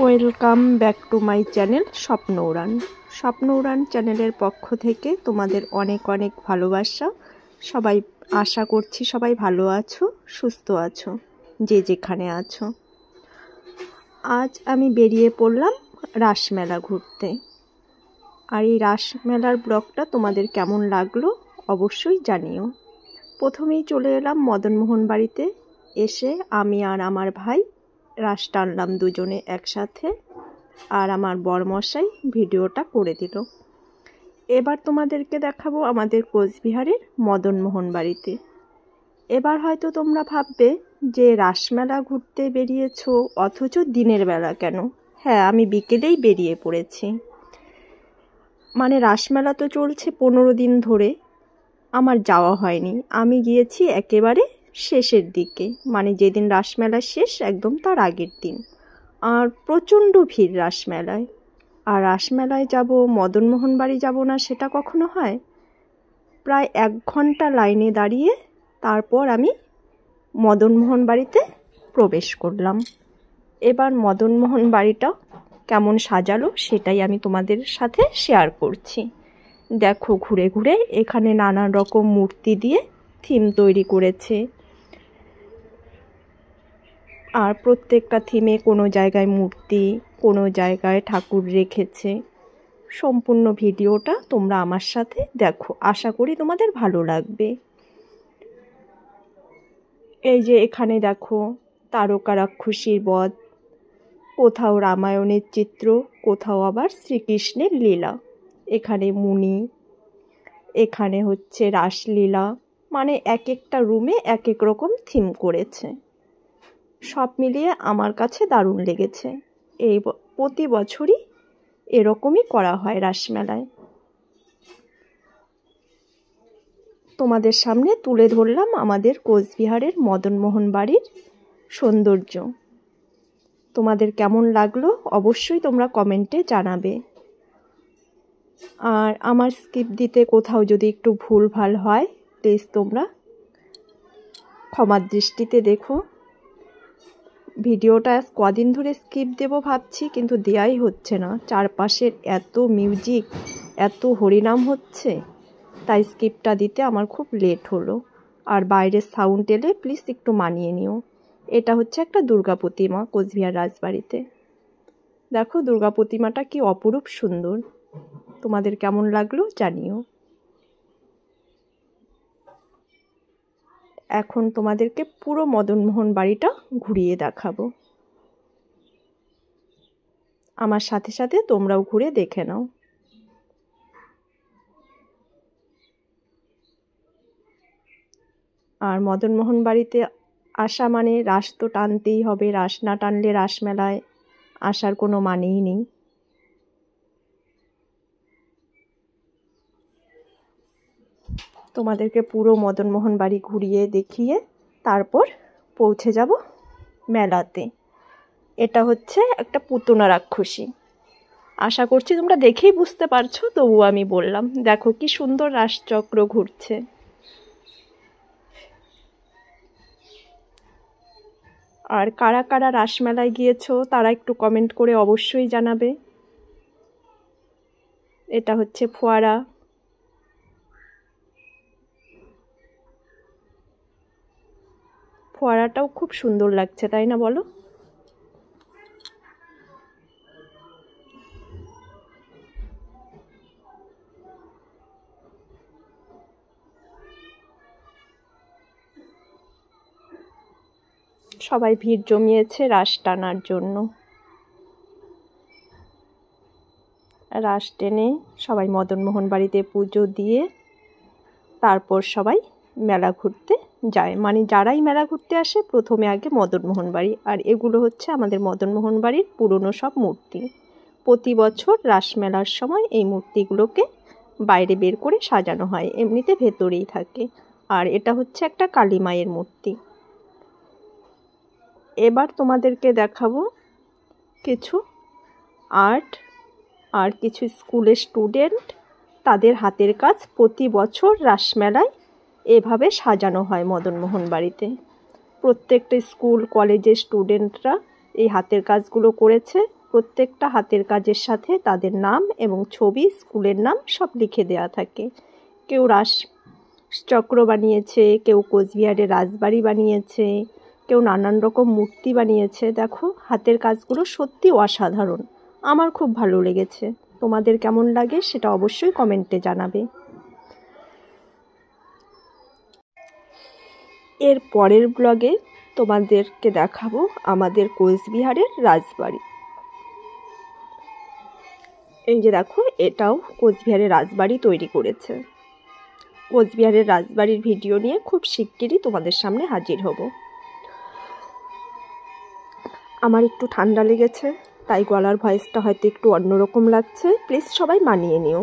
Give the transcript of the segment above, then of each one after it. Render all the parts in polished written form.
Welcome back to my channel স্বপ্ন উড়ান। স্বপ্ন উড়ান চ্যানেলের পক্ষ থেকে তোমাদের অনেক অনেক ভালোবাসা। সবাই আশা করছি সবাই ভালো আছো, সুস্থ আছো, যে যেখানে আছো। আজ আমি বেরিয়ে পড়লাম রাসমেলা ঘুরতে। আর এই রাসমেলার ব্লগটা তোমাদের কেমন লাগলো অবশ্যই জানিও। প্রথমেই চলে এলাম মদনমোহন বাড়িতে। এসে আমি আর আমার ভাই রাস টানলাম দুজনে একসাথে, আর আমার বরমশাই ভিডিওটা করে দিল। এবার তোমাদেরকে দেখাবো আমাদের কোচবিহারের মদনমোহন বাড়িতে। এবার হয়তো তোমরা ভাববে যে রাসমেলা ঘুরতে বেরিয়েছো অথচ দিনের বেলা কেন? হ্যাঁ, আমি বিকেলেই বেরিয়ে পড়েছি। মানে রাসমেলা তো চলছে 15 দিন ধরে, আমার যাওয়া হয়নি। আমি গিয়েছি একেবারে শেষের দিকে, মানে যেদিন রাসমেলা শেষ একদম তার আগের দিন। আর প্রচণ্ড ভিড় রাসমেলায়। আর রাসমেলায় যাব, মদনমোহন বাড়ি যাব না সেটা কখনো হয়? প্রায় 1 ঘন্টা লাইনে দাঁড়িয়ে তারপর আমি মদনমোহন বাড়িতে প্রবেশ করলাম। এবার মদনমোহন বাড়িটা কেমন সাজালো সেটাই আমি তোমাদের সাথে শেয়ার করছি। দেখো ঘুরে ঘুরে এখানে নানান রকম মূর্তি দিয়ে থিম তৈরি করেছে। আর প্রত্যেকটা থিমে কোনো জায়গায় মূর্তি, কোনো জায়গায় ঠাকুর রেখেছে। সম্পূর্ণ ভিডিওটা তোমরা আমার সাথে দেখো, আশা করি তোমাদের ভালো লাগবে। এই যে এখানে দেখো তারকা রাক্ষসীর বধ, কোথাও রামায়ণের চিত্র, কোথাও আবার শ্রীকৃষ্ণের লীলা। এখানে মুনি, এখানে হচ্ছে রাসলীলা। মানে এক একটা রুমে এক এক রকম থিম করেছে। সব মিলিয়ে আমার কাছে দারুণ লেগেছে। এই প্রতি বছরই এরকমই করা হয় রাসমেলায়। তোমাদের সামনে তুলে ধরলাম আমাদের কোচবিহারের মদনমোহন বাড়ির সৌন্দর্য। তোমাদের কেমন লাগলো অবশ্যই তোমরা কমেন্টে জানাবে। আর আমার স্কিপ দিতে কোথাও যদি একটু ভুলভাল হয় প্লিজ তোমরা ক্ষমার দৃষ্টিতে দেখো। ভিডিওটা কদিন ধরে স্কিপ দেব ভাবছি, কিন্তু দেয়াই হচ্ছে না। চারপাশের এত মিউজিক, এত হরিনাম হচ্ছে, তাই স্কিপটা দিতে আমার খুব লেট হলো। আর বাইরের সাউন্ড এলে প্লিজ একটু মানিয়ে নিও। এটা হচ্ছে একটা দুর্গা প্রতিমা কোচবিহার রাজবাড়িতে। দেখো দুর্গা প্রতিমাটা কি অপরূপ সুন্দর। তোমাদের কেমন লাগলো জানিও। এখন তোমাদেরকে পুরো মদনমোহন বাড়িটা ঘুরিয়ে দেখাবো। আমার সাথে সাথে তোমরাও ঘুরে দেখে নাও। আর মদনমোহন বাড়িতে আসা মানে রাস তো টানতেই হবে। রাস না টানলে রাসমেলায় আসার কোনো মানেই নেই। তোমাদেরকে পুরো মদনমোহন বাড়ি ঘুরিয়ে দেখিয়ে তারপর পৌঁছে যাব মেলাতে। এটা হচ্ছে একটা পুতনা রাক্ষসী। আশা করছি তোমরা দেখেই বুঝতে পারছো, তবু আমি বললাম। দেখো কি সুন্দর রাসচক্র ঘুরছে। আর কারা কারা রাসমেলায় গিয়েছো তারা একটু কমেন্ট করে অবশ্যই জানাবে। এটা হচ্ছে ফোয়ারা। ফোয়ারাটাও খুব সুন্দর লাগছে, তাই না বলো? সবাই ভিড় জমিয়েছে রাস টানার জন্য। রাস টেনে সবাই মদনমোহন বাড়িতে পুজো দিয়ে তারপর সবাই মেলা ঘুরতে যায়। মানে যারাই মেলা ঘুরতে আসে প্রথমে আগে মদনমোহন বাড়ি। আর এগুলো হচ্ছে আমাদের মদনমোহন বাড়ির পুরনো সব মূর্তি। প্রতি বছর রাসমেলার সময় এই মূর্তিগুলোকে বাইরে বের করে সাজানো হয়, এমনিতে ভেতরেই থাকে। আর এটা হচ্ছে একটা কালী মায়ের মূর্তি। এবার তোমাদেরকে দেখাবো কিছু আর্ট আর কিছু স্কুলের স্টুডেন্ট, তাদের হাতের কাজ। প্রতি বছর রাসমেলায় এভাবে সাজানো হয় মদনমোহন বাড়িতে। প্রত্যেকটা স্কুল কলেজের স্টুডেন্টরা এই হাতের কাজগুলো করেছে। প্রত্যেকটা হাতের কাজের সাথে তাদের নাম এবং ছবি, স্কুলের নাম সব লিখে দেওয়া থাকে। কেউ রাসচক্র বানিয়েছে, কেউ কোচবিহারের রাজবাড়ি বানিয়েছে, কেউ নানান রকম মূর্তি বানিয়েছে। দেখো, হাতের কাজগুলো সত্যি অসাধারণ, আমার খুব ভালো লেগেছে। তোমাদের কেমন লাগে সেটা অবশ্যই কমেন্টে জানাবে। এর পরের ব্লগে তোমাদেরকে দেখাবো আমাদের কোচবিহারের রাজবাড়ি। এই যে দেখো, এটাও কোচবিহারের রাজবাড়ি তৈরি করেছে। কোচবিহারের রাজবাড়ির ভিডিও নিয়ে খুব শিগগিরই তোমাদের সামনে হাজির হব। আমার একটু ঠান্ডা লেগেছে, তাই গলার ভয়েসটা হয়তো একটু অন্যরকম লাগছে, প্লিজ সবাই মানিয়ে নিও।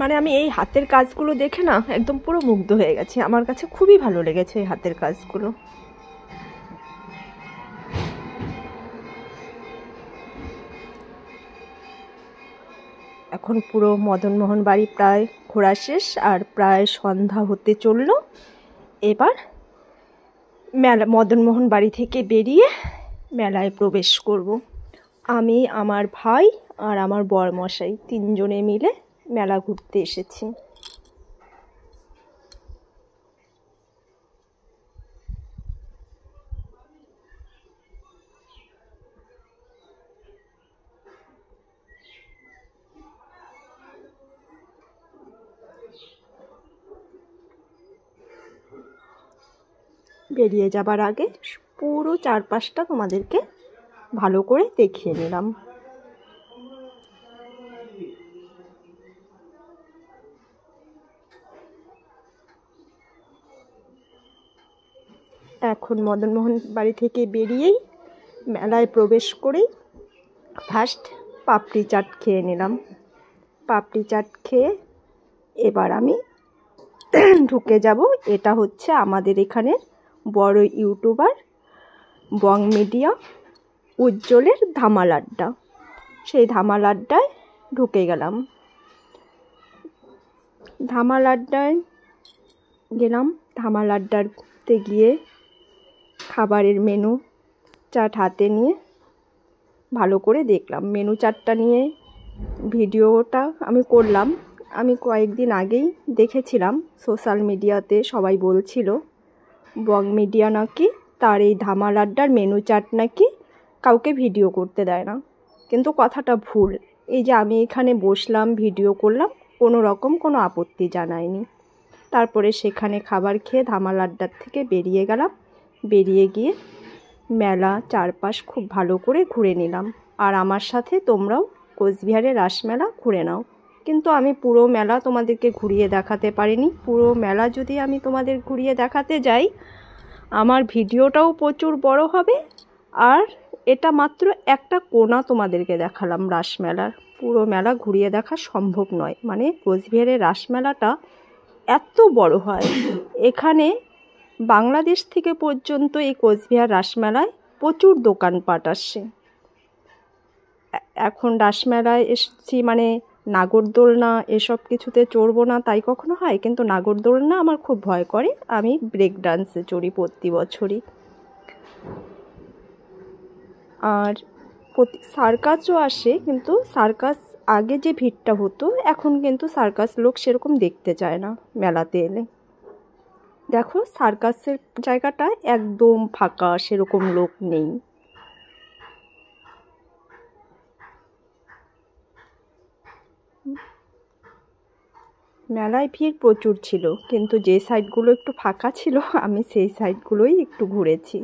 মানে আমি এই হাতের কাজগুলো দেখে না একদম পুরো মুগ্ধ হয়ে গেছি, আমার কাছে খুবই ভালো লেগেছে এই হাতের কাজগুলো। এখন পুরো মদনমোহন বাড়ি প্রায় ঘোরা শেষ, আর প্রায় সন্ধ্যা হতে চলল। এবার মদনমোহন বাড়ি থেকে বেরিয়ে মেলায় প্রবেশ করব। আমি, আমার ভাই আর আমার বরমশাই তিনজনে মিলে মেলা ঘুরতে এসেছি। বেরিয়ে যাবার আগে পুরো চারপাশটা তোমাদেরকে ভালো করে দেখিয়ে নিলাম। এখন মদনমোহন বাড়ি থেকে বেরিয়েই মেলায় প্রবেশ করেই ফার্স্ট পাপড়ি চাট খেয়ে নিলাম। পাপড়ি চাট খেয়ে এবার আমি ঢুকে যাব। এটা হচ্ছে আমাদের এখানের বড় ইউটিউবার বং মিডিয়া উজ্জ্বলের ধামাল আড্ডা। সেই ধামাল আড্ডায় ঢুকে গেলাম। ধামাল আড্ডায় গেলাম। ধামাল আড্ডাতে গিয়ে খাবারের মেনু চার্ট হাতে নিয়ে ভালো করে দেখলাম। মেনু চার্টটা নিয়ে ভিডিওটা আমি করলাম। আমি কয়েকদিন আগেই দেখেছিলাম সোশ্যাল মিডিয়াতে সবাই বলছিল বং মিডিয়া নাকি তার এই ধামাল আড্ডার মেনু চার্ট নাকি কাউকে ভিডিও করতে দেয় না, কিন্তু কথাটা ভুল। এই যে আমি এখানে বসলাম, ভিডিও করলাম, কোনো রকম কোনো আপত্তি জানায়নি। তারপরে সেখানে খাবার খেয়ে ধামাল আড্ডার থেকে বেরিয়ে গেলাম। বেরিয়ে গিয়ে মেলা চারপাশ খুব ভালো করে ঘুরে নিলাম। আর আমার সাথে তোমরাও কোচবিহারের রাসমেলা ঘুরে নাও। কিন্তু আমি পুরো মেলা তোমাদেরকে ঘুরিয়ে দেখাতে পারিনি। পুরো মেলা যদি আমি তোমাদের ঘুরিয়ে দেখাতে যাই, আমার ভিডিওটাও প্রচুর বড় হবে, আর এটা মাত্র একটা কোণা তোমাদেরকে দেখালাম রাসমেলার। পুরো মেলা ঘুরিয়ে দেখা সম্ভব নয়। মানে কোচবিহারের রাসমেলাটা এত বড় হয়, এখানে বাংলাদেশ থেকে পর্যন্ত এই কোচবিহার রাসমেলায় প্রচুর দোকানপাট আসে। এখন রাসমেলায় এসেছি মানে নাগরদোলনা এসব কিছুতে চড়বো না তাই কখনো হয়, কিন্তু নাগরদোলনা আমার খুব ভয় করে। আমি ব্রেক ডান্সে চড়ি প্রতি বছরই। আর সার্কাসও আসে, কিন্তু সার্কাস আগে যে ভিড়টা হতো এখন কিন্তু সার্কাস লোক সেরকম দেখতে চায় না মেলাতে এলে। দেখো, সার্কাসের জায়গাটা একদম ফাঁকা, সেরকম লোক নেই। মেলায় ভিড় প্রচুর ছিল, কিন্তু যে সাইডগুলো একটু ফাঁকা ছিল আমি সেই সাইডগুলোই একটু ঘুরেছি।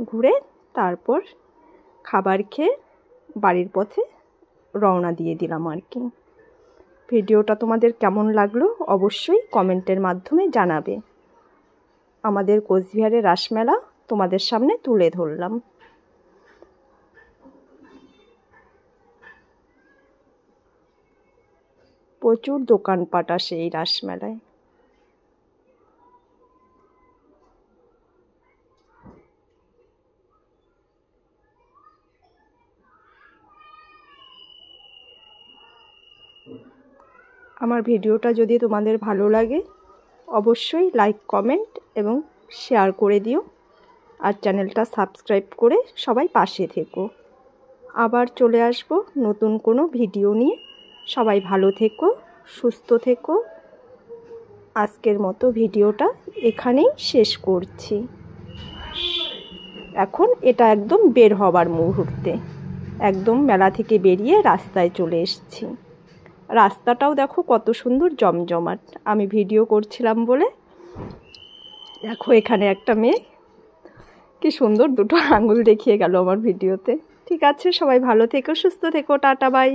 ঘুরে তারপর খাবার খেয়ে বাড়ির পথে রওনা দিয়ে দিলাম আর কি। ভিডিওটা তোমাদের কেমন লাগলো অবশ্যই কমেন্টের মাধ্যমে জানাবে। আমাদের কোচবিহারের রাসমেলা তোমাদের সামনে তুলে ধরলাম। প্রচুর দোকানপাট আসে এই রাসমেলায়। আমার ভিডিওটা যদি তোমাদের ভালো লাগে অবশ্যই লাইক, কমেন্ট এবং শেয়ার করে দিও। আর চ্যানেলটা সাবস্ক্রাইব করে সবাই পাশে থেকো। আবার চলে আসব নতুন কোনো ভিডিও নিয়ে। সবাই ভালো থেকো, সুস্থ থেকো। আজকের মতো ভিডিওটা এখানেই শেষ করছি। এখন এটা একদম বের হবার মুহূর্তে, একদম মেলা থেকে বেরিয়ে রাস্তায় চলে এসেছি। রাস্তাটাও দেখো কত সুন্দর জমজমাট। আমি ভিডিও করছিলাম বলে দেখো এখানে একটা মেয়ে কি সুন্দর দুটো আঙুল দেখিয়ে গেল আমার ভিডিওতে। ঠিক আছে, সবাই ভালো থেকো, সুস্থ থেকো, টাটা বাই।